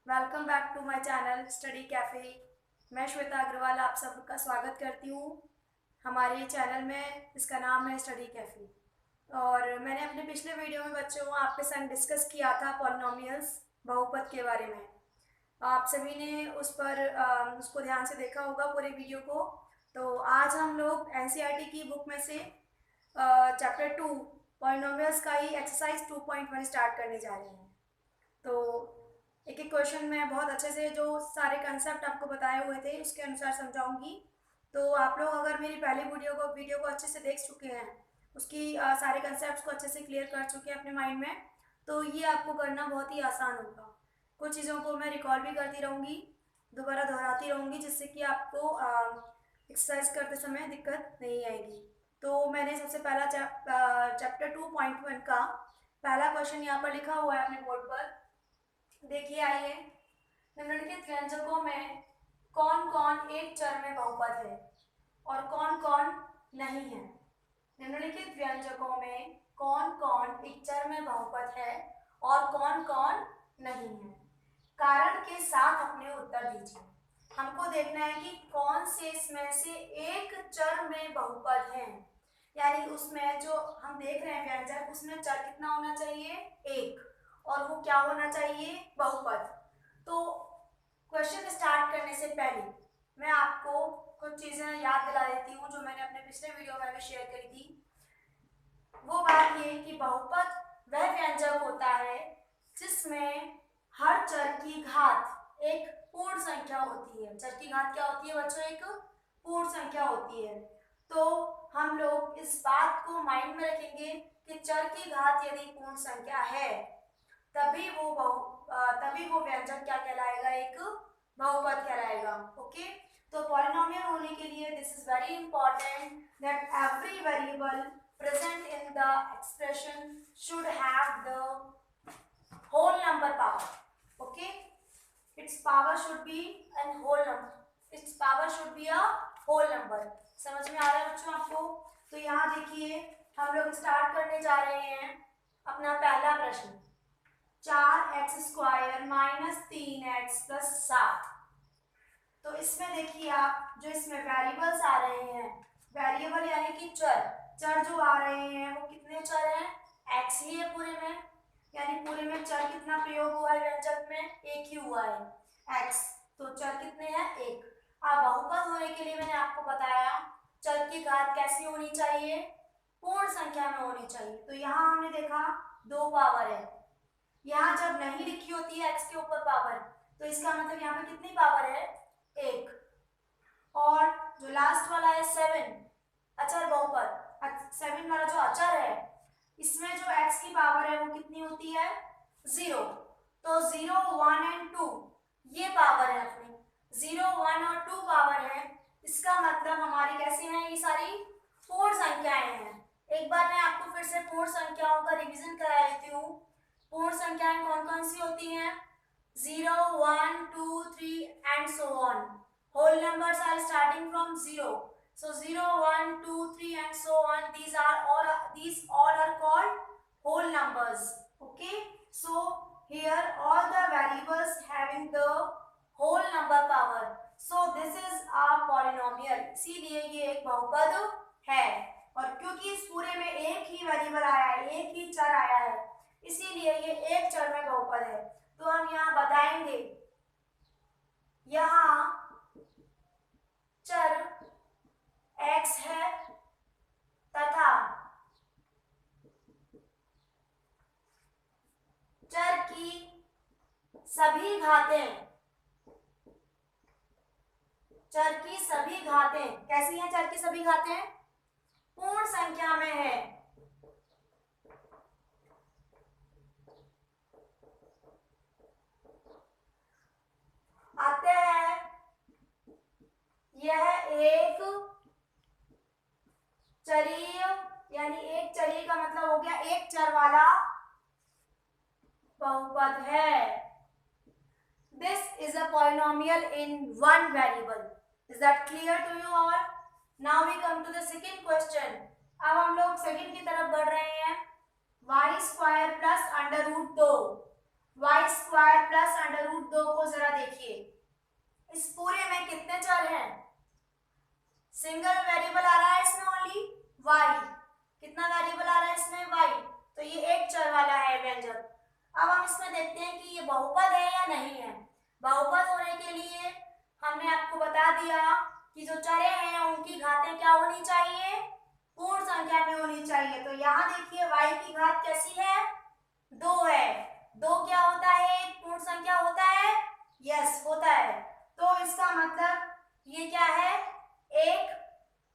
Welcome back to my channel study cafe. मैं श्वेता अग्रवाल आप सबका स्वागत करती हूँ हमारे चैनल में। इसका नाम है स्टडी कैफ़े। और मैंने अपने पिछले वीडियो में बच्चों आपके संग डिस्कस किया था पॉलिनोमियल्स, बहुपद के बारे में। आप सभी ने उसको ध्यान से देखा होगा पूरे वीडियो को। तो आज हम लोग एनसीईआरटी की बुक में से चैप्टर 2 पॉलिनोमियल्स का ही एक्सरसाइज 2.1 स्टार्ट करने जा रहे हैं। तो एक एक क्वेश्चन मैं बहुत अच्छे से जो सारे कंसेप्ट आपको बताए हुए थे उसके अनुसार समझाऊंगी। तो आप लोग अगर मेरी पहली वीडियो को अच्छे से देख चुके हैं, उसकी सारे कंसेप्ट को अच्छे से क्लियर कर चुके हैं अपने माइंड में, तो ये आपको करना बहुत ही आसान होगा। कुछ चीज़ों को मैं रिकॉल भी करती रहूँगी, दोबारा दोहराती रहूँगी, जिससे कि आपको एक्सरसाइज करते समय दिक्कत नहीं आएगी। तो मैंने सबसे पहला चैप्टर 2.1 का पहला क्वेश्चन यहाँ पर लिखा हुआ है अपने बोर्ड पर। देखिए आइए, निम्नलिखित व्यंजकों में कौन कौन एक चर में बहुपद है और कौन कौन नहीं है। निम्नलिखित व्यंजकों में कौन कौन एक चर में बहुपद है और कौन कौन नहीं है। कारण के साथ अपने उत्तर दीजिए। हमको देखना है कि कौन से इसमें से एक चर में बहुपद है, यानी उसमें जो हम देख रहे हैं व्यंजक, उसमें चर कितना होना चाहिए, एक, और वो क्या होना चाहिए, बहुपद। तो क्वेश्चन स्टार्ट करने से पहले मैं आपको कुछ चीजें याद दिला देती हूँ जो मैंने अपने पिछले वीडियो में भी शेयर करी थी। वो बात ये कि बहुपद वह व्यंजक होता है जिसमें हर चर की घात एक पूर्ण संख्या होती है। चर की घात क्या होती है बच्चों, एक पूर्ण संख्या होती है। तो हम लोग इस बात को माइंड में रखेंगे कि चर की घात यदि पूर्ण संख्या है तभी वो व्यंजक क्या कहलाएगा, एक बहुपद कहलाएगा। ओके, तो पॉलिनोमियल होने के लिए this is very important that every variable present in the expression should have the whole number power. Okay, its power should be an whole number. Its power should be a whole number. समझ में आ रहा है बच्चों आपको? तो यहाँ देखिए, हम लोग स्टार्ट करने जा रहे हैं अपना पहला प्रश्न। 4x² minus 3x plus 7। तो इसमें देखिए आप, जो इसमें वेरिएबल्स आ रहे हैं, वेरिएबल यानी कि चर जो आ रहे हैं वो कितने चर हैं, x ही है पूरे में, यानी पूरे में चर कितना प्रयोग हुआ है व्यंजक में, एक ही हुआ है, x। तो चर कितने हैं, एक। अब बहुपद होने के लिए मैंने आपको बताया चर की घात कैसी होनी चाहिए, पूर्ण संख्या में होनी चाहिए। तो यहाँ हमने देखा 2 पावर है, यहाँ जब नहीं लिखी होती है x के ऊपर पावर, तो इसका मतलब यहाँ पे कितनी पावर है, एक। और जो लास्ट वाला है 7, अचर बहुपद, 7 वाला जो अचर है, इसमें जो x की पावर है वो कितनी होती है, 0। तो 0, 1 एंड 2 ये पावर है अपनी, 0, 1 और 2 पावर है। इसका मतलब हमारी कैसी हैं, ये सारी पूर्ण संख्याएं हैं। एक बार मैं आपको फिर से पूर्ण संख्याओं का रिवीजन करा देती हूँ। पूर्ण संख्याएं कौन कौन सी होती हैं, 0, 1, 2, 3 and so on. Whole numbers are starting from 0. So 0, 1, 2, 3 and so on. These all are called whole numbers. Okay. So here all the variables having the whole number power. So this is a polynomial. इसीलिए ये एक बहुपद है। और क्योंकि इस पूरे में एक ही वेरिएबल आया है, एक ही चर आया है, इसीलिए ये एक चर में बहुपद है। तो हम यहाँ बताएंगे, यहाँ चर x है तथा चर की सभी घातें, चर की सभी घातें कैसी हैं, चर की सभी घातें पूर्ण संख्या में है। आते हैं, यह एक चरीय, यानी एक चरीय का मतलब हो गया एक चर वाला बहुपद है। This is a polynomial in one variable. Is that clear to you all? Now we come to the second question. अब हम लोग सेकंड की तरफ बढ़ रहे हैं। y² plus under root 2, y² plus under root 2 को इस पूरे में कितने चर हैं? सिंगल वेरिएबल आ रहा है इसमें ओनली y। कितना वेरिएबल आ रहा है इसमें? y। तो ये एक चर वाला है व्यंजक। अब हम इसमें देखते हैं कि ये बहुपद है या नहीं है। बहुपद होने के लिए हमने आपको बता दिया कि जो चरे हैं उनकी घातें क्या होनी चाहिए? पूर्ण संख्या में होनी चाहिए। तो यहाँ देखिए y की घात कैसी है? 2 है। 2 क्या होता है? एक पूर्ण संख्या होता है? यस होता है। तो इसका मतलब ये क्या है?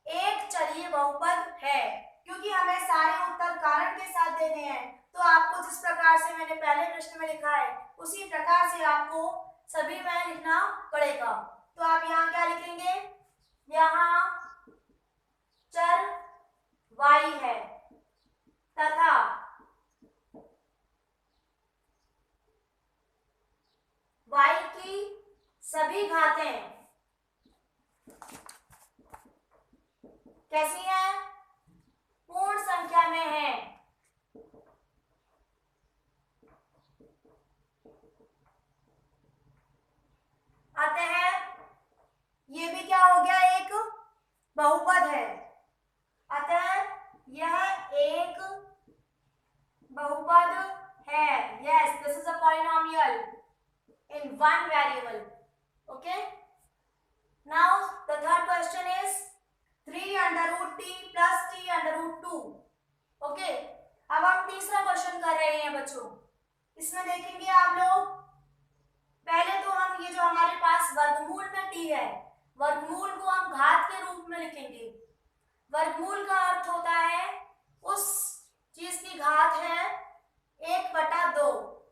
एक चरीय बहुपद है, क्योंकि हमें सारे उत्तर कारण के साथ देने हैं। तो आपको जिस प्रकार से मैंने पहले प्रश्न में लिखा है उसी प्रकार से आपको सभी में लिखना पड़ेगा। तो आप यहाँ क्या लिखेंगे? यहाँ चर y है तथा y की सभी घातें कैसी है? पूर्ण संख्या में है। अतः ये भी क्या हो गया? एक बहुपद है। अतः यह एक बहुपद है। Yes, this is a polynomial in one variable. Okay, now the third question is 3 under root t plus t under root 2. Okay, अब हम तीसरा क्वेश्चन कर रहे हैं बच्चों। इसमें देखेंगे आप लोग, पहले तो हम ये जो हमारे पास वर्गमूल में t है, वर्गमूल को हम घात के रूप में लिखेंगे। वर्गमूल का अर्थ होता है उस चीज की घात है 1/2।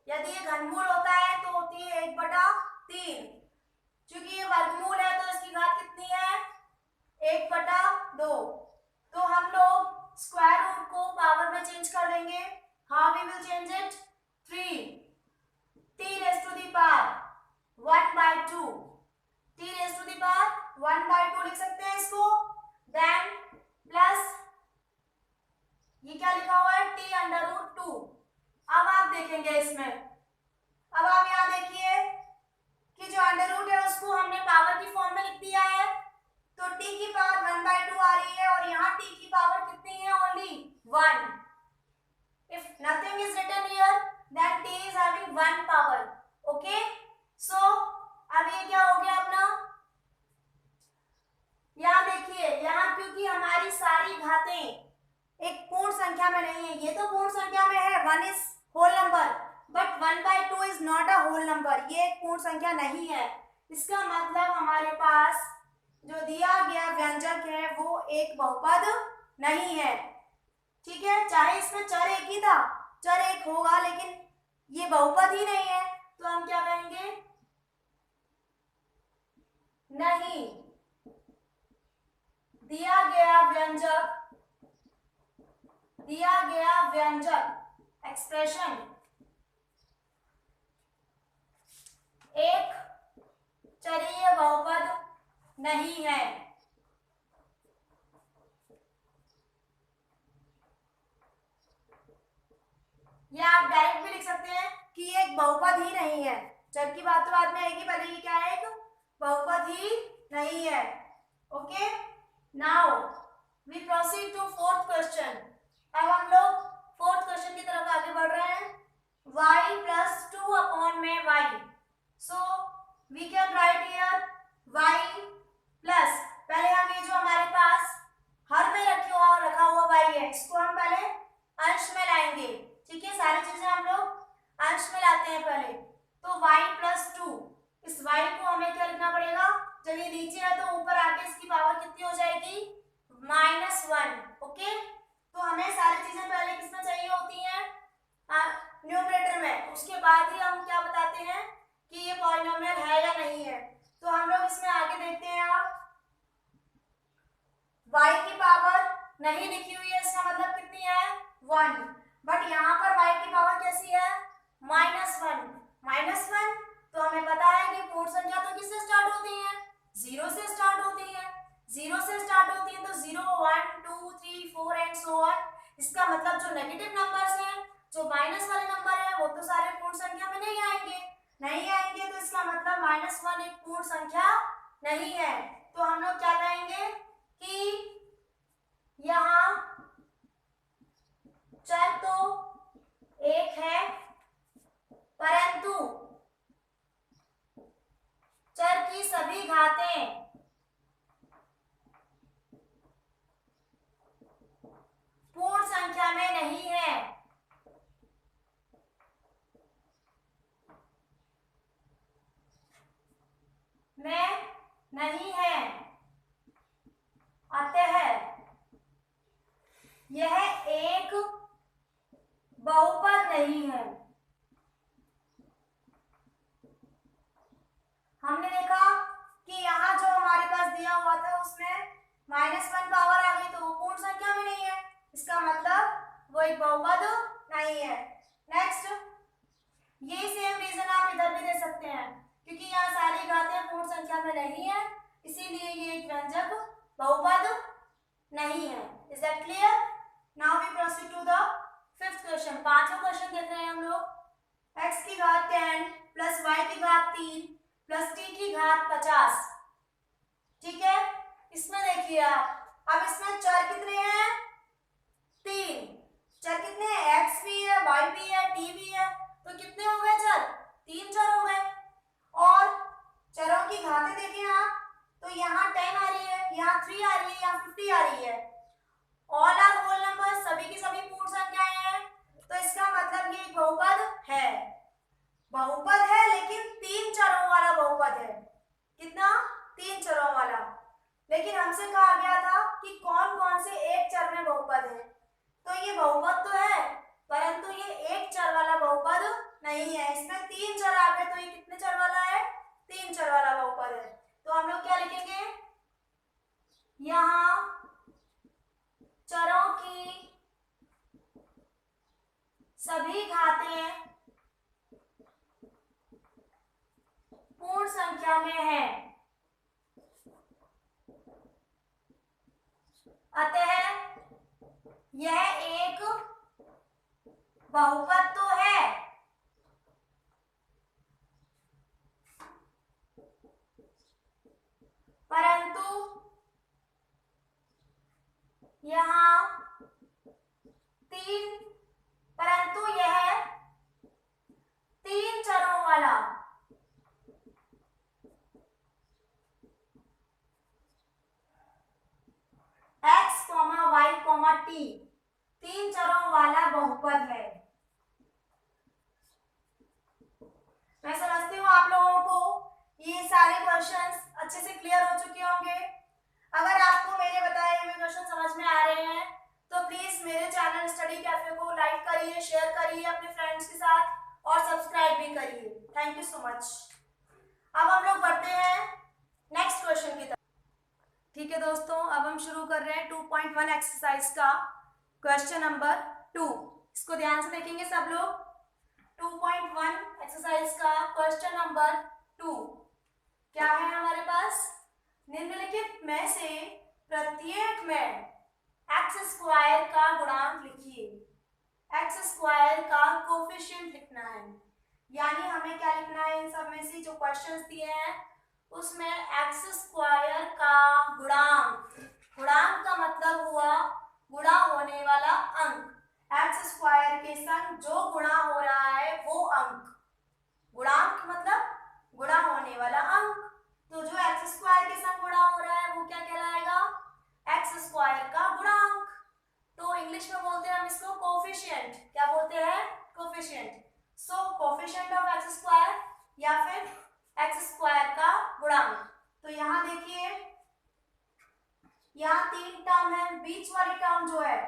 यदि ये घनमूल होता है तो होती है 1/3। चूंकि ये वर्गमूल है तो इसकी घात कितनी है? 1/2। तो हम लोग स्क्वायर रूट को पावर में चेंज कर देंगे। How we will change it? 3 t raised to the power 1/2। t raised to the power 1/2 लिख सकते हैं इसको। देन प्लस ये क्या लिखा हुआ है? t under root 2। अब आप देखेंगे इसमें, अब आप यहाँ देखिए कि जो अंडर रूट है उसको हमने पावर की फॉर्म में लिख दिया है। तो t की पावर 1/2 आ रही है और यहाँ t की पावर कितनी है? Only 1। If nothing is written here, then t is having 1 power. Okay? So अब ये क्या हो गया अपना? यहाँ देखिए, यहाँ क्योंकि हमारी सारी घातें एक पूर्ण संख्या में नहीं है, ये तो पूर्ण संख्या में है, 1 is whole number, but 1/2 is not a whole number। ये एक पूर्ण संख्या नहीं है। इसका मतलब हमारे पास जो दिया गया व्यंजक है वो एक बहुपद नहीं है। ठीक है, चाहे इसमें चर एक ही था, चर एक होगा, लेकिन ये बहुपद ही नहीं है। तो हम क्या कहेंगे? नहीं, दिया गया व्यंजक एक्सप्रेशन एक चरीय बहुपद नहीं है। या आप डायरेक्ट भी लिख सकते हैं कि एक बहुपद ही नहीं है। चर की बात तो बाद में आएगी, पहले ये क्या है? एक बहुपद ही नहीं है। Okay, now we proceed to fourth question. अब हम लोग फोर्थ क्वेश्चन की तरफ आगे बढ़ रहे हैं। y plus 2 upon में y, so we can write here y plus, पहले हम ये जो हमारे पास हर में रखा हुआ y है इसको हम पहले अंश में लाएंगे। ठीक है, सारी चीजें हम लोग अंश में लाते हैं पहले। तो y plus 2, इस y को हमें क्या लिखना पड़ेगा? जब ये नीचे है तो ऊपर आके इसकी पावर कितनी हो जाएगी? -1। ओके, तो हमें सारी चीजें पहले किसमें चाहिए होती हैं? न्यूमरेटर में। उसके बाद ही हम क्या बताते हैं कि ये पॉलिनोमियल है या नहीं है। तो हम लोग इसमें आगे देखते हैं। आप y की पावर नहीं लिखी हुई है, इसका मतलब कितनी है? 1। बट यहाँ पर y की पावर कैसी है? -1। -1 तो हमें पता है कि पूर्ण संख्या तो किससे स्टार्ट होती है? 0 से स्टार्ट होती है। 0 से स्टार्ट होती है तो 0, 1, 2, 3, 4 एंड सो ऑन। इसका मतलब जो नेगेटिव नंबर्स हैं, जो माइनस वाले नंबर है, वो तो सारे पूर्ण संख्या में नहीं आएंगे। तो इसका मतलब -1 एक पूर्ण संख्या नहीं है, तो हम लोग क्या कहेंगे कि यहाँ चर तो एक है, परंतु चर की सभी घातें पूर्ण संख्या में नहीं है। में नहीं है, अतः यह एक बहुपद नहीं है। हमने देखा कि यहाँ जो हमारे पास दिया हुआ था उसमें -1 पावर आ गई, तो वो पूर्ण संख्या में नहीं है, इसका मतलब वो एक बहुपद नहीं है। नेक्स्ट, ये सेम रीजन आप इधर भी दे सकते हैं, क्योंकि यहाँ सारी घातें पूर्ण संख्या में नहीं है, इसीलिए ये एक व्यंजक बहुपद नहीं है। Is that clear? Now we proceed to the fifth question. पांचवा क्वेश्चन देख रहे हैं हम लोग। x की घात 10 प्लस y की घात 3 प्लस t की घात 50। ठीक है, इसमें देखिए आप, अब इसमें चर कितने हैं? 3 चर कितने हैं? x भी है, y भी है, t भी है, तो कितने हो गए चर? 3 चर हो गए। और चरों की घातें देखें आप, तो यहाँ 10 आ रही है, यहाँ 3 आ रही है, यहाँ 50 आ रही है। ऑल आर होल नंबर, सभी की सभी पूर्ण संख्याएं हैं, तो इसका मतलब ये एक बहुपद है। बहुपद है लेकिन 3 चरों वाला बहुपद है। कितना? 3 चरों वाला। लेकिन हमसे कहा गया था कि कौन कौन से एक चर में बहुपद है, तो ये बहुपद तो है, परंतु ये एक चर वाला बहुपद नहीं है। इसमें 3 चर आ गए, तो ये कितने चर वाला है? 3 चर वाला बहुपद है। तो हम लोग क्या लिखेंगे? यहाँ चरों की सभी घातें पूर्ण संख्या में है, अतः यह एक बहुपद तो है, परंतु यहाँ यह 3 चरों वाला x, y, t 3 चरों वाला बहुपद है। मैं समझती हूँ आप लोगों को ये सारे क्वेश्चंस अच्छे से क्लियर हो चुके होंगे। अगर आपको मेरे बताए हुए क्वेश्चन समझ में आ रहे हैं तो प्लीज मेरे चैनल स्टडी कैफे को लाइक करिए, शेयर करिए अपने फ्रेंड्स के साथ और सब्सक्राइब भी करिए। Thank you so much. अब हम लोग बढ़ते हैं नेक्स्ट क्वेश्चन की तरफ। ठीक है दोस्तों, अब हम शुरू कर रहे हैं 2.1 एक्सरसाइज का क्वेश्चन नंबर 2। इसको ध्यान से देखेंगे सब लोग। 2.1 एक्सरसाइज का क्वेश्चन नंबर 2 क्या है हमारे पास? निम्नलिखित में से प्रत्येक में एक्स स्क्वायर का गुणांक लिखिए। एक्स स्क्वायर का कोफिशिएंट लिखना है, यानी हमें क्या लिखना है? इन सब में से जो क्वेश्चंस दिए हैं उसमें एक्स स्क्वायर का गुणांक, गुणांक का मतलब हुआ गुणा होने वाला अंक। एक्स स्क्वायर के संग जो गुणा हो रहा है वो अंक, गुणांक मतलब गुणा होने वाला अंक। तो जो एक्स स्क्वायर के संग गुणा हो रहा है वो क्या कहलाएगा? एक्स स्क्वायर का गुणांक। तो इंग्लिश में बोलते हैं हम इसको कोफिशिएंट। क्या बोलते हैं? Coefficient. So coefficient of x square या फिर एक्स स्क्वायर का गुणांक। तो यहाँ देखिए, यहाँ 3 टर्म है, बीच वाली टर्म जो है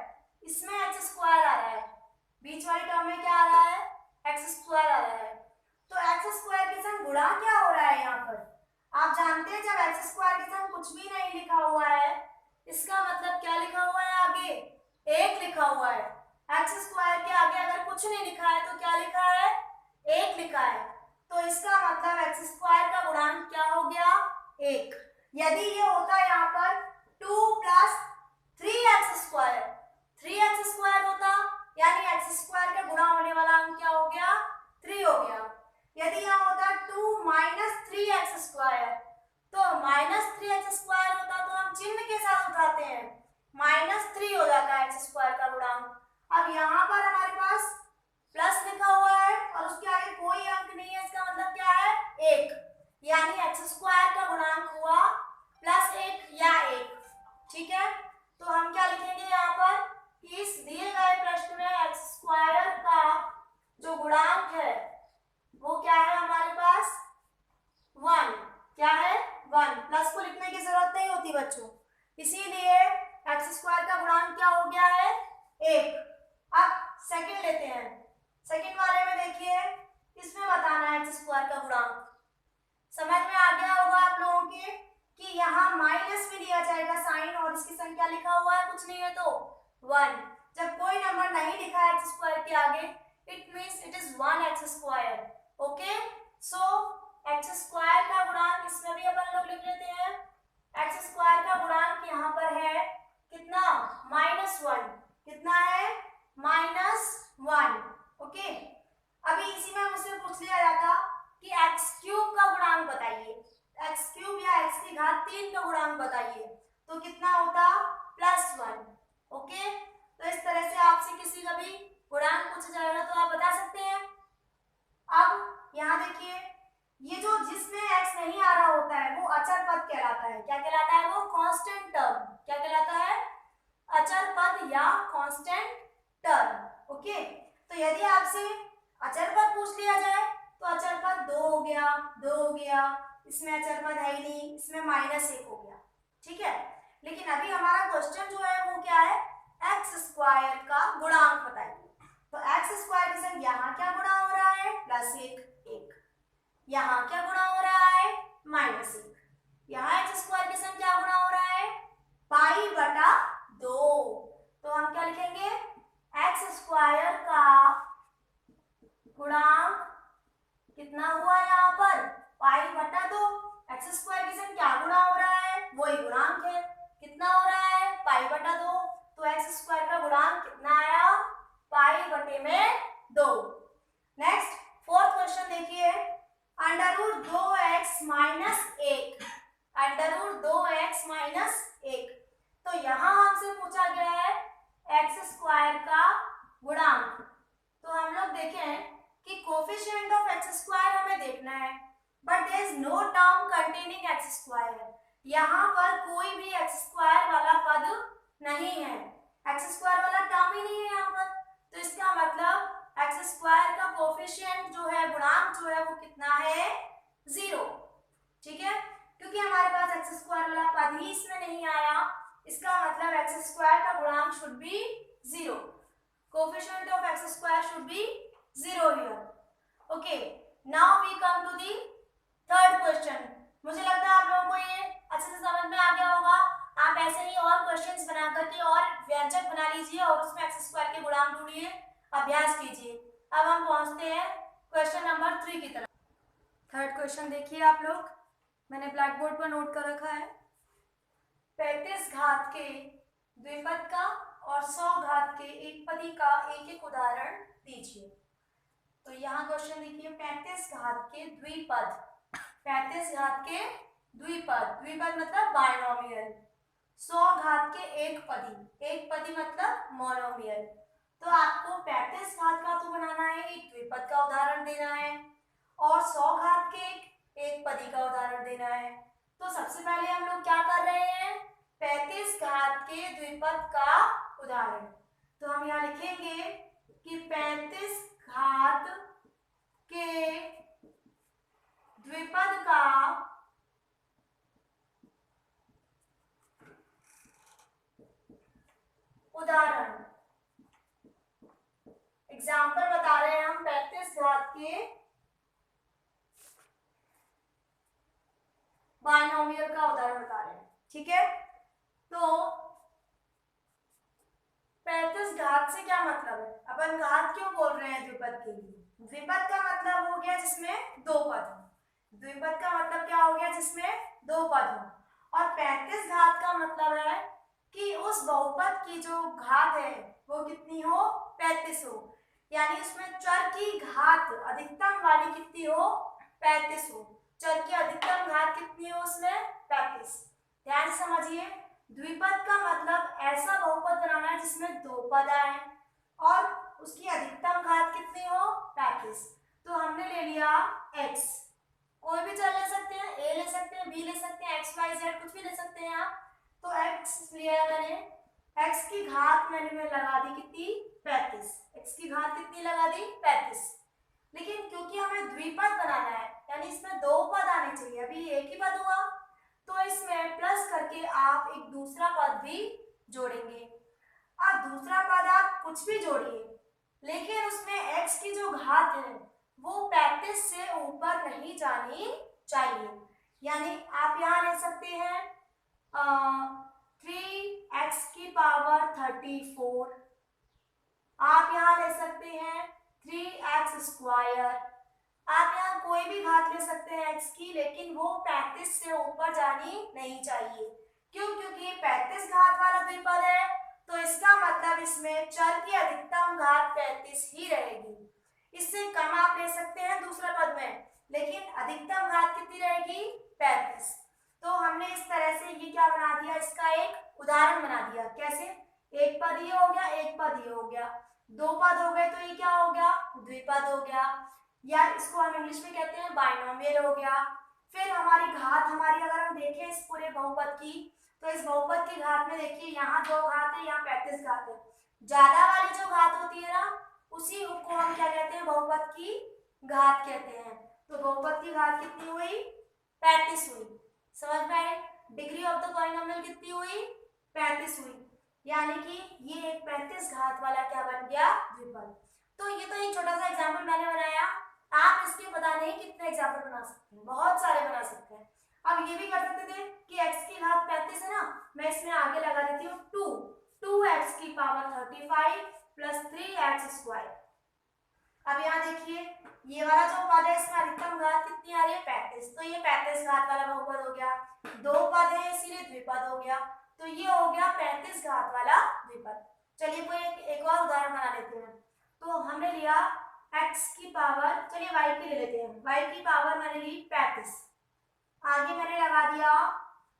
इसमें एक्स स्क्वायर आ रहा है, बीच वाली टर्म में क्या आ रहा है? एक्स स्क्वायर आ रहा है। तो एक्स स्क्वायर के संग गुणा क्या हो रहा है यहाँ पर? आप जानते हैं जब एक्स स्क्वायर के संग कुछ भी नहीं लिखा हुआ है, इसका मतलब क्या लिखा हुआ है? आगे 1 लिखा हुआ है। एक्स स्क्वायर के आगे अगर कुछ नहीं लिखा है तो क्या लिखा है? 1 लिखा है। तो इसका मतलब एक्स स्क्वायर का गुणांक क्या हो गया? 1। यदि ये होता यहाँ पर 2 plus 3x square, 3x square होता, यानी एक्स स्क्वायर का गुणा होने वाला अंक क्या हो गया? 3 हो गया। यदि यहाँ होता 2 माइनस 3x स्क्वायर, तो -3x² होता तो हम चिन्ह के साथ उठाते हैं, -3 हो जाता है x² का गुणांक। अब यहाँ पर हमारे पास प्लस लिखा हुआ है और उसके आगे कोई अंक नहीं है, इसका मतलब क्या है 1, यानी x² का गुणांक हुआ +1 या 1। ठीक है, तो हम क्या लिखेंगे यहाँ पर कि इस दिए गए प्रश्न में x² का जो गुणांक है वो क्या है हमारे पास 1। क्या है 1, प्लस को लिखने की जरूरत नहीं होती बच्चों, इसीलिए x² का गुणांक क्या हो गया है 1। अब सेकंड लेते हैं, सेकंड वाले में देखिए इसमें बताना है x² का गुणांक। समझ में आ गया होगा आप लोगों के कि यहाँ माइनस में दिया जाएगा साइन और इसकी संख्या लिखा हुआ है कुछ नहीं है तो 1। जब कोई नंबर नहीं लिखा है x² के आगे it means it is 1x²। Okay, so x² का गुणांक इसमें भी अपन लोग लिख लेते हैं। x² का गुणांक यहाँ पर है कितना -1, कितना है -1। ओके, अभी इसी में मुझसे पूछ लिया जाता कि x³ का गुणांक बताइए, x³ या x की घात 3 का गुणांक बताइए, तो कितना होता +1। ओके, तो इस तरह से आपसे किसी का भी गुणांक पूछा जाएगा तो आप बता सकते हैं। अब यहाँ देखिए ये जो जिसमें x नहीं आ रहा होता है वो अचर पद कहलाता है। क्या कहलाता है वो कांस्टेंट टर्म। क्या कहलाता है अचर पद या कांस्टेंट टर्म। ओके, तो यदि आपसे अचर पद पूछ लिया जाए तो अचर पद 2 हो गया, 2 हो गया, इसमें अचर पद है ही नहीं, इसमें -1 हो गया। ठीक है, लेकिन अभी हमारा क्वेश्चन जो है वो क्या है x² का गुणांक बताइए। तो x² के संग यहाँ क्या गुणा हो रहा है +1, 1, यहाँ क्या गुणा हो रहा है -1, यहाँ x² के संग क्या गुणा हो रहा है π/2। तो हम क्या लिखेंगे x² का गुणांक कितना हुआ यहाँ पर π/2। x² के संग क्या गुणा हो रहा है वही गुणांक है, कितना हो रहा है π/2, तो x² का गुणांक कितना आया π/2। नेक्स्ट फोर्थ क्वेश्चन देखिए, √2x - 1, √2x - 1। तो यहाँ हमसे पूछा गया है x² का गुणांक। तो हम लोग देखें कि कोफिशिएंट ऑफ x² हमें देखना है, but there is no term containing x²। यहाँ पर कोई भी x² वाला पद नहीं है, x² वाला टर्म ही नहीं है यहाँ पर। तो इसका मतलब x² का कोफिशिएंट जो है गुणांक जो है वो कितना है 0। ठीक है, क्योंकि हमारे पास x² वाला पद ही इसमें नहीं आया, इसका मतलब x² का गुणांक should be 0। Coefficient of x² should be 0 here. Okay, now we come to the third question. मुझे लगता है आप लोगों को ये अच्छे से समझ में आ गया होगा। आप ऐसे ही और क्वेश्चंस बना करके और व्यंजक बना लीजिए और उसमें x² के गुणांक ढूंढिए, अभ्यास कीजिए। अब हम पहुंचते हैं क्वेश्चन नंबर 3 की तरफ। थर्ड क्वेश्चन देखिए आप लोग, मैंने ब्लैक बोर्ड पर नोट कर रखा है। 35 घात के द्विपद का और 100 घात के एकपदी का एक एक उदाहरण दीजिए। तो यहाँ क्वेश्चन देखिए 35 घात के द्विपद, 35 घात के द्विपद, द्विपद मतलब बाइनोमियल, 100 घात के एकपदी, एकपदी मतलब मोनोमियल। तो आपको 35 घात का तो बनाना है, एक द्विपद का उदाहरण देना है और 100 घात के एकपदी का उदाहरण देना है। तो सबसे पहले हम लोग क्या कर रहे हैं 35 घात के द्विपद का उदाहरण। तो हम यहाँ लिखेंगे कि 35 घात के द्विपद का उदाहरण, एग्जाम्पल बता रहे हैं हम 35 घात के बाइनोमियल का उदाहरण बता रहे हैं। ठीक है, तो 35 घात से क्या मतलब है, अपन घात क्यों बोल रहे हैं द्विपद के लिए। द्विपद का मतलब हो गया जिसमें 2 पद हो, द्विपद का मतलब क्या हो गया जिसमें 2 पद हो, और 35 घात का मतलब है कि उस बहुपद की जो घात है वो कितनी हो 35 हो, यानी उसमें चर की घात अधिकतम वाली कितनी हो 35 हो। चर की अधिकतम घात कितनी है उसमें 35। ध्यान से समझिए, द्विपद का मतलब ऐसा बहुपद बनाना है जिसमें दो पद आए और उसकी अधिकतम घात कितनी हो 35। तो हमने ले लिया x, कोई भी चर ले सकते हैं, a ले सकते हैं, b ले सकते हैं, x y z कुछ भी ले सकते हैं आप। तो x लिया मैंने, x की घात मैंने लगा दी कितनी 35, x की घात कितनी लगा दी 35। लेकिन क्योंकि हमें द्विपद बनाना है यानी इसमें दो पद आने चाहिए, अभी एक ही पद हुआ तो इसमें प्लस करके आप एक दूसरा पद भी जोड़ेंगे। अब दूसरा पद आप कुछ भी जोड़िए लेकिन उसमें x की जो घात है वो 35 से ऊपर नहीं जानी चाहिए। यानी आप यहाँ ले सकते हैं 3x की पावर 34, आप यहाँ ले सकते हैं 3x स्क्वायर, आप यहाँ कोई भी घात ले सकते हैं x की, लेकिन वो 35 से ऊपर जानी नहीं चाहिए। क्यों? क्योंकि 35 घात वाला द्विपद है तो इसका मतलब इसमें चर की अधिकतम घात 35 ही रहेगी। इससे कम आप ले सकते हैं दूसरे पद में, लेकिन अधिकतम घात कितनी रहेगी 35। तो हमने इस तरह से ये क्या बना दिया, इसका एक उदाहरण बना दिया। कैसे? एक पद ये हो गया, एक पद ये हो गया, दो पद हो गए तो ये क्या हो गया द्विपद हो गया, या इसको हम इंग्लिश में कहते हैं बाइनोमियल हो गया। फिर हमारी घात, हमारी अगर हम देखें इस पूरे बहुपद की, तो इस बहुपद की घात में देखिए यहाँ दो घात है, यहाँ 35 घात है। ज्यादा वाली जो घात होती है ना उसी को हम क्या कहते हैं बहुपद की घात कहते हैं। तो बहुपद की घात कितनी हुई 35 हुई। समझ में आई? डिग्री ऑफ द पॉलिनोमियल कितनी हुई 35 हुई, यानी कि ये एक 35 घात वाला क्या बन गया द्विपद। तो ये तो एक छोटा सा एग्जाम्पल मैंने बनाया, आप इसके पता नहीं कितने एग्जाम्पल बना सकते हैं, बहुत सारे बना सकते हैं। अब ये भी कर सकते थे कि x की घात 35 है ना, मैं इसमें आगे लगा देती हूँ 2x की पावर 35 प्लस 3x स्क्वायर। अब यहाँ देखिए ये वाला जो पद है इसमें अधिकतम घात कितनी आ रही है 35, तो ये 35 घात वाला बहुपद हो गया। दो पद है इसीलिए द्विपद हो गया, तो ये हो गया 35 घात वाला द्विपद। चलिए कोई एक और उदाहरण बना लेते हैं। तो हमने लिया x की पावर, चलिए y की ले लेते हैं, y की पावर मैंने ली 35, आगे मैंने लगा दिया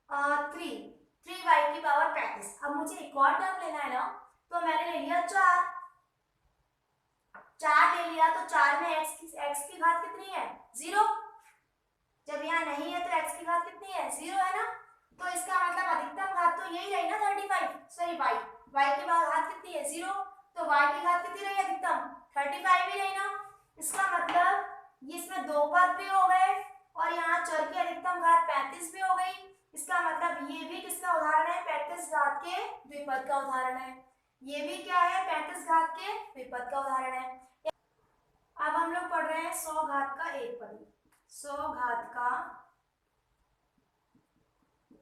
3y की पावर 35। अब मुझे एक और टर्म लेना है ना, तो मैंने ले लिया 4 ले लिया, तो 4 में x की घात कितनी है 0, जब यहाँ नहीं है तो x की घात कितनी है 0 है ना, तो इसका मतलब अधिकतम घात तो यही रही ना 35, सॉरी y की घात कितनी है 0, तो y की घात कितनी रही अधिकतम 35 ही रही ना। इसका मतलब ये इसमें दो पद भी हो गए और यहाँ चर की अधिकतम घात 35 भी हो गई। इसका मतलब ये भी किसका उदाहरण है 35 घात के द्विपद का उदाहरण है, ये भी क्या है 35 घात के द्विपद का उदाहरण है। अब हम लोग पढ़ रहे हैं 100 घात का एक पदी, 100 घात का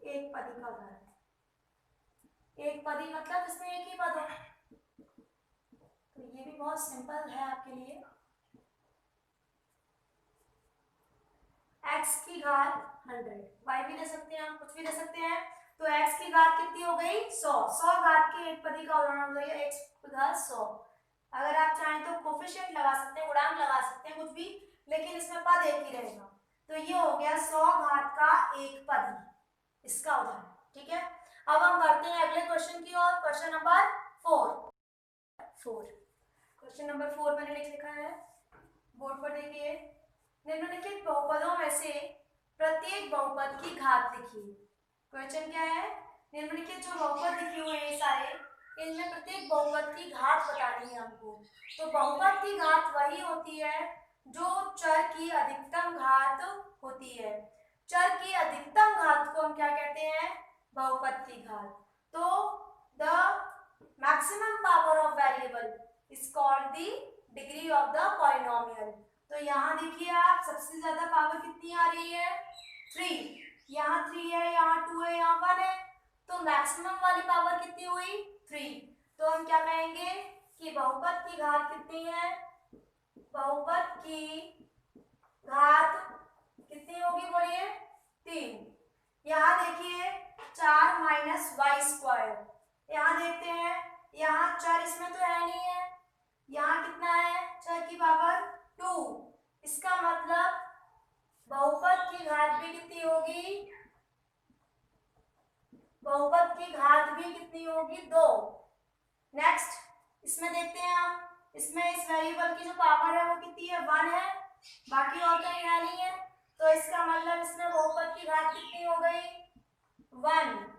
एक पदी का उदाहरण। एक पदी मतलब इसमें एक ही पद हो, तो ये भी बहुत सिंपल है आपके लिए। x की घात 100, y भी ले सकते हैं आप, कुछ भी ले सकते हैं, तो x की घात कितनी हो गई 100, 100 घात के एक पदी का उदाहरण हो गया x की घात 100। अगर आप चाहें तो कोफिशिएंट लगा सकते हैं, गुणांक लगा सकते हैं, कुछ भी, लेकिन इसमें पद एक ही रहेगा। तो ये हो गया 100 घात का एक पदी, इसका उदाहरण। ठीक है, अब हम करते हैं अगले क्वेश्चन की ओर, क्वेश्चन नंबर 4। क्वेश्चन नंबर 4 मैंने लिख लिखा है बोर्ड पर, देखिए निम्नलिखित बहुपदों में से प्रत्येक बहुपद की घात लिखिए। क्वेश्चन क्या है, निम्नलिखित जो बहुपद लिखे हुए हैं सारे, इनमें प्रत्येक बहुपद की घात बतानी है हमको। तो बहुपद की घात वही होती है जो चर की अधिकतम घात होती है। चर की अधिकतम घात को हम क्या कहते हैं बहुपद की घात। तो the maximum power of variable is called the degree of the polynomial. तो यहाँ देखिए आप, सबसे ज्यादा पावर कितनी आ रही है 3, यहाँ 3 है, यहाँ 2 है, यहाँ 1 है, तो मैक्सिमम वाली पावर कितनी हुई 3। तो हम क्या कहेंगे कि बहुपद की घात कितनी है, बहुपद की घात कितनी होगी बोलिए 3। यहाँ देखिए 4 माइनस वाई स्क्वायर, यहाँ देखते हैं यहाँ चर इसमें तो है नहीं है, यहाँ कितना है चर की पावर 2, इसका मतलब बहुपद की घात भी कितनी होगी, बहुपद की घात भी कितनी होगी, 2। नेक्स्ट इसमें देखते हैं हम, इसमें इस वेरिएबल की जो पावर है वो कितनी है, 1 है, बाकी और कहीं है नहीं है, तो इसका मतलब इसमें बहुपद की घात कितनी हो गई, 1।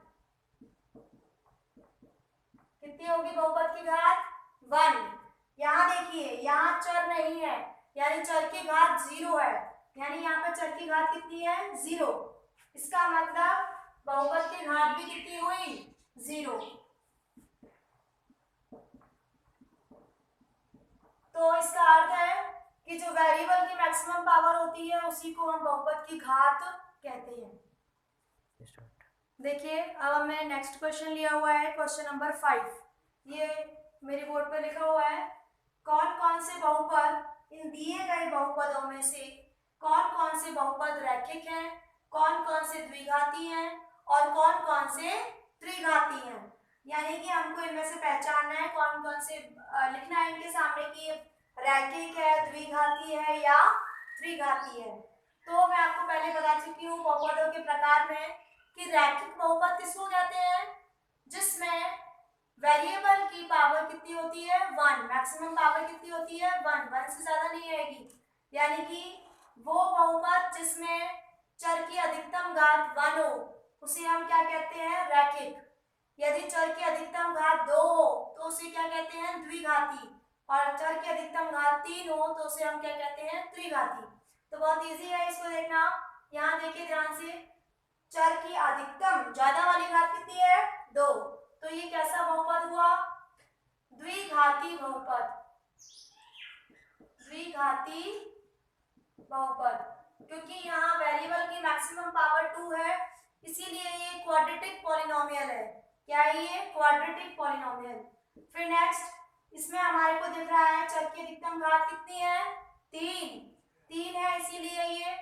कितनी होगी बहुपद की घात, 1। यहाँ देखिए यहाँ चर नहीं है, यानी चर की घात 0 है, यानी यहाँ पर चर की घात कितनी है, 0। इसका मतलब बहुपद की घात भी कितनी हुई, 0। तो इसका अर्थ है कि जो वेरिएबल की मैक्सिमम पावर होती है उसी को हम बहुपद की घात कहते हैं। देखिए अब मैंने नेक्स्ट क्वेश्चन लिया हुआ है, क्वेश्चन नंबर 5। ये मेरे बोर्ड पे लिखा हुआ है, कौन कौन से बहुपद इन दिए गए बहुपदों में से कौन कौन से बहुपद रैखिक हैं, कौन कौन से द्विघाती हैं और कौन कौन से त्रिघाती हैं। यानी कि हमको इनमें से पहचानना है कौन कौन से, लिखना है इनके सामने कि रैखिक है, द्विघाती है या त्रिघाती है। तो मैं आपको पहले बता चुकी हूँ बहुपदों के प्रकार में कि रैखिक बहुपद किसको कहते हैं, जिसमें वेरिएबल की पावर कितनी होती है, 1। मैक्सिमम पावर कितनी होती है, 1 से ज्यादा नहीं आएगी। यानी कि वो बहुपद जिसमें चर की अधिकतम घात 1 हो उसे हम क्या कहते हैं, रैखिक। यदि चर की अधिकतम घात 2 हो तो उसे क्या कहते हैं, द्विघाती। और चर की अधिकतम घात 3 हो तो उसे हम क्या कहते हैं, त्रिघाती। तो बहुत इजी है इसको देखना। यहाँ देखिए ध्यान से, चर की अधिकतम ज्यादा वाली घात कितनी है, 2, तो ये कैसा बहुपद हुआ, द्विघाती बहुपद। द्विघाती बहुपद, क्योंकि यहाँ वेरिएबल की मैक्सिमम पावर 2 है, इसीलिए ये क्वाड्रेटिक पॉलिनोमियल है। क्या है ये, क्वाड्रेटिक पॉलिनोमियल। फिर नेक्स्ट इसमें हमारे को दिख रहा है चर की अधिकतम घात कितनी है, 3 है, इसीलिए ये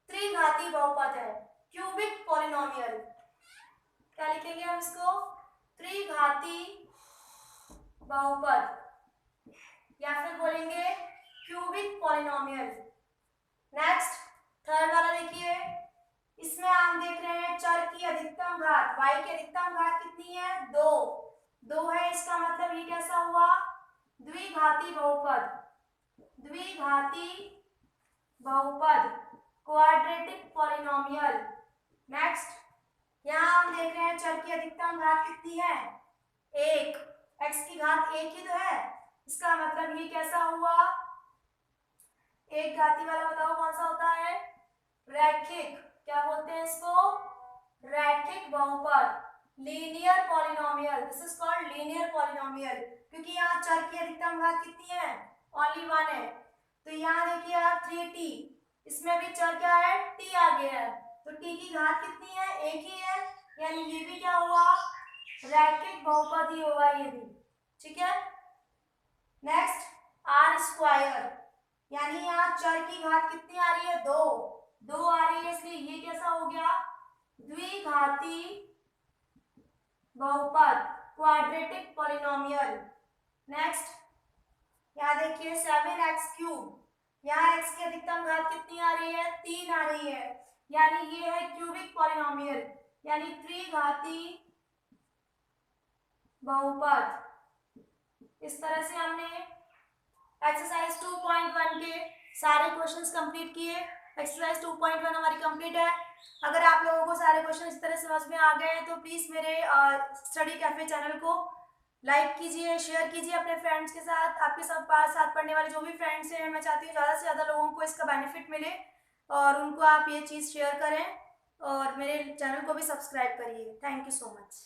त्रिघाती बहुपद है, क्यूबिक पॉलिनोमियल। क्या लिखेंगे हम इसको, त्रिघाती बहुपद, या फिर बोलेंगे क्यूबिक पॉलिनोमियल। नेक्स्ट थर्ड वाला देखिए, इसमें हम देख रहे हैं चर की अधिकतम घात, y की अधिकतम घात कितनी है, 2 है। इसका मतलब ये कैसा हुआ, द्विघाती बहुपद। द्विघाती बहुपद, क्वाड्रेटिक पॉलिनोमियल। नेक्स्ट यहाँ हम देख रहे हैं चर की अधिकतम घात कितनी है, 1, x की घात 1 ही तो है, इसका मतलब ये कैसा हुआ, एक घाती वाला बताओ कौन सा होता है, रैखिक। क्या बोलते हैं इसको, रैखिक बहुपद, linear polynomial. This is called linear polynomial, क्योंकि यहाँ चर की अधिकतम घात कितनी है, ओनली 1 है। तो यहाँ देखिए आप 3t, इसमें भी चर क्या है, t आ गया है, तो t की घात कितनी है, 1 ही है, यानी ये भी क्या हुआ, रैखिक बहुपद ही होगा ये भी, ठीक है। नेक्स्ट r स्क्वायर, यानी यहाँ चर की घात कितनी आ रही है, 2 आ रही है, इसलिए ये कैसा हो गया, द्विघाती बहुपद, क्वाड्रेटिक पॉलिनोमियल। नेक्स्ट यहाँ देखिए 7x3, यहाँ x की अधिकतम घात कितनी आ रही है, 3 आ रही है, यानी ये है क्यूबिक पॉलिनोमियल, यानी त्रिघाती बहुपद। इस तरह से हमने एक्सरसाइज 2.1 के सारे क्वेश्चंस कंप्लीट किए। एक्सरसाइज 2.1 हमारी कंप्लीट है। अगर आप लोगों को सारे क्वेश्चन इस तरह समझ में आ गए हैं तो प्लीज़ मेरे स्टडी कैफे चैनल को लाइक कीजिए, शेयर कीजिए अपने फ्रेंड्स के साथ। आपके सब साथ पढ़ने वाले जो भी फ्रेंड्स हैं, मैं चाहती हूँ ज़्यादा से ज़्यादा लोगों को इसका बेनिफिट मिले और उनको आप ये चीज़ शेयर करें और मेरे चैनल को भी सब्सक्राइब करिए। Thank you so much.